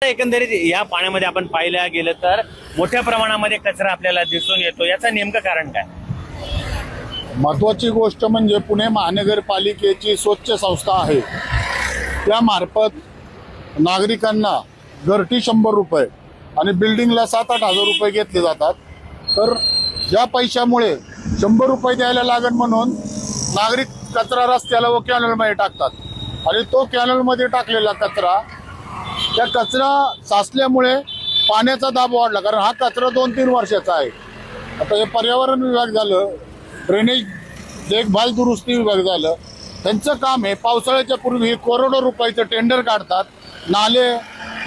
एकंदरीत या पाण्यामध्ये आपण पाहायला गेलं तर मोठ्या प्रमाणामध्ये कचरा आपल्याला दिसून येतो, याचं नेमकं कारण काय? महत्त्वाची गोष्ट म्हणजे पुणे महानगरपालिकेची स्वच्छ संस्था आहे, त्यामार्फत नागरिकांना घरटी 100 रुपये आणि बिल्डिंगला 7-8 हजार रुपये घेतले जातात. तर ज्या पैशामुळे 100 रुपये द्यायला लागेल म्हणून नागरिक कचरा रस्त्याला व कॅनलमध्ये टाकतात आणि तो कॅनलमध्ये टाकलेला कचरा, त्या कचरा साचल्यामुळे पाण्याचा दाब वाढला. कारण हा कचरा 2-3 वर्षाचा आहे. आता हे पर्यावरण विभाग झालं, ड्रेनेज देखभाल दुरुस्ती विभाग झालं, त्यांचं काम आहे पावसाळ्याच्या पूर्वी करोडो रुपयाचं टेंडर काढतात, नाले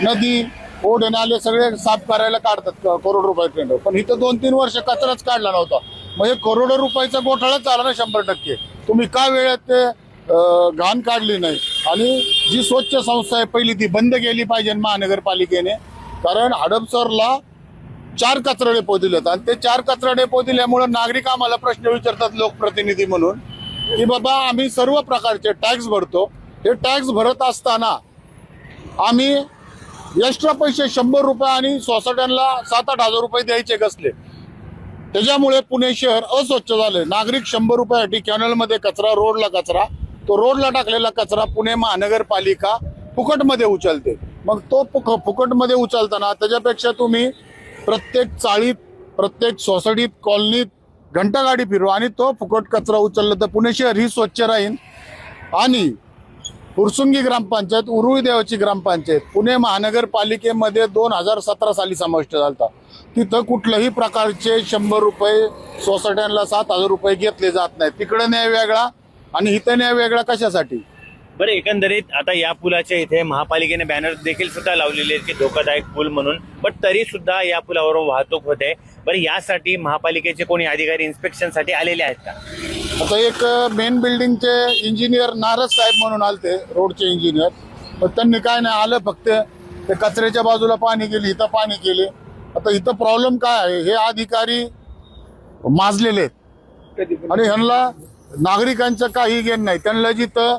नदी ओढे नाले सगळे साफ करायला काढतात करोड रुपये टेंडर. पण इथं 2-3 वर्ष कचराच काढला नव्हता. म्हणजे करोडो रुपयाचा घोटाळा झाला ना 100%. तुम्ही का वेळेत ते घाण काढली नाही? आणि जी स्वच्छ संस्था आहे पहिली ती बंद केली पाहिजे महानगरपालिकेने. कारण हडपसरला 4 कचरा डेपो दिलेत आणि ते 4 कचरा डेपो दिल्यामुळे नागरिक आम्हाला प्रश्न विचारतात लोकप्रतिनिधी म्हणून की बाबा आम्ही सर्व प्रकारचे टॅक्स भरतो, हे टॅक्स भरत असताना आम्ही एक्स्ट्रा पैसे 100 रुपये आणि सोसायट्यांना 7-8 हजार रुपये द्यायचे कसले? त्याच्यामुळे पुणे शहर अस्वच्छ झाले. नागरिक 100 रुपयासाठी कॅनलमध्ये कचरा, रोडला कचरा, तो रोडला टाकलेला कचरा पुणे महानगरपालिका फुकटमध्ये उचलते. मग तो फुकटमध्ये उचलताना त्याच्यापेक्षा तुम्ही प्रत्येक चाळीत, प्रत्येक सोसायटीत, कॉलनीत घंटागाडी फिरवा आणि तो फुकट कचरा उचलला तर पुणे शहर ही स्वच्छ राहील. आणि फुरसुंगी ग्रामपंचायत, उरुळी देवाची ग्रामपंचायत पुणे महानगरपालिकेमध्ये 2017 साली समाविष्ट झाला. तिथं कुठल्याही प्रकारचे 100 रुपये सोसायट्यांना 7 हजार रुपये घेतले जात नाही. तिकडे न्याय वेगळा आणि इथं न्याय वेगळा कशासाठी? बरं, एकंदरीत आता या पुलाच्या इथे महापालिकेने बॅनर देखील सुद्धा लावलेले आहेत की धोकादायक पूल म्हणून, पण तरी सुद्धा या पुलावरून वाहतूक होते. बरं, यासाठी महापालिकेचे कोणी अधिकारी इन्स्पेक्शनसाठी आलेले आहेत का? आता एक मेन बिल्डिंगचे इंजिनियर नारद साहेब म्हणून आलते, रोडचे इंजिनियर. पण त्यांनी काय नाही आलं, फक्त ते कचऱ्याच्या बाजूला पाणी गेली, इथं पाणी केले. आता इथं प्रॉब्लेम काय आहे? हे अधिकारी माजलेले आहेत आणि ह्यांना नागरिकांचं काही घेण नाही. त्यांना जिथं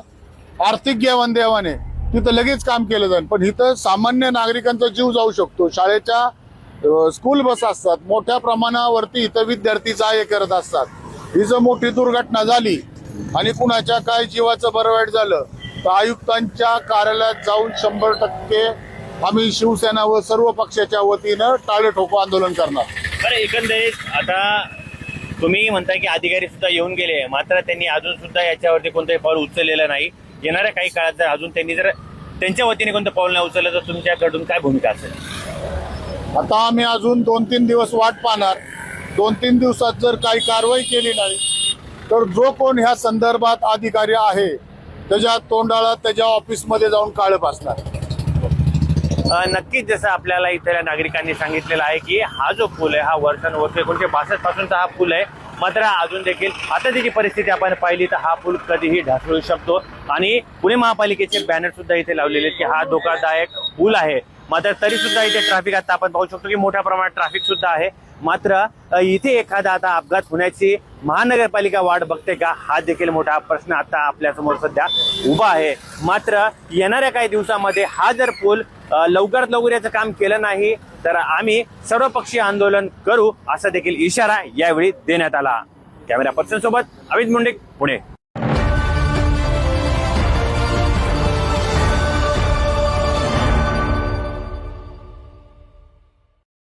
आर्थिक देवाण आहे तिथं लगेच काम केलं जाईल. पण इथं सामान्य नागरिकांचा जीव जाऊ शकतो. शाळेच्या स्कूल बस असतात, मोठ्या प्रमाणावरती इथं विद्यार्थी जा-ये करत असतात. ही जर मोठी दुर्घटना झाली आणि कुणाच्या काय जीवाचं बरं वाईट झालं तर आयुक्तांच्या कार्यालयात जाऊन 100% आम्ही शिवसेना व सर्व पक्षाच्या वतीनं टाळे ठोको आंदोलन करणार. बरं, एकंदरीत आता तुम्ही म्हणताय की अधिकारी सुद्धा येऊन गेले, मात्र त्यांनी अजून सुद्धा याच्यावरती कोणतंही पाऊल उचललेलं नाही. येणाऱ्या काही काळात जर अजून त्यांनी जर त्यांच्या वतीने कोणतं पाऊल नाही उचललं तर तुमच्याकडून काय भूमिका असेल? आता आम्ही अजून 2-3 दिवस वाट पाहणार. 2-3 दिवसात जर काही कारवाई केली नाही तर जो कोण ह्या संदर्भात अधिकारी आहे त्याच्या तोंडाला त्याच्या ऑफिसमध्ये जाऊन काळं फासणार. नक्कीच जसं आपल्याला इथल्या नागरिकांनी सांगितलेलं आहे की हा जो पूल आहे हा वर्षानुवर्ष 1962 पासूनचा हा पूल आहे. मात्र अजून देखील आता त्याची परिस्थिती आपण पाहिली तर हा पूल कधीही ढासळू शकतो. आणि पुणे महापालिकेचे बॅनर सुद्धा इथे लावलेले आहेत की हा धोकादायक पूल आहे. मात्र तरी सुद्धा इथे ट्रॅफिक आता आपण पाहू शकतो की मोठ्या प्रमाणात ट्रॅफिक सुद्धा आहे. मात्र इथे एखादा आता अपघात होण्याची महानगरपालिका वाट बघते का, हा देखील मोठा प्रश्न आता आपल्या समोर सध्या उभा आहे. मात्र येणाऱ्या काही दिवसामध्ये हा जर पूल लवकरात लवकर याचं काम केलं नाही तर आम्ही सर्वपक्षीय आंदोलन करू, असा देखील इशारा यावेळी देण्यात आला. कॅमेरा पर्सन सोबत अमित मुंडे, पुणे.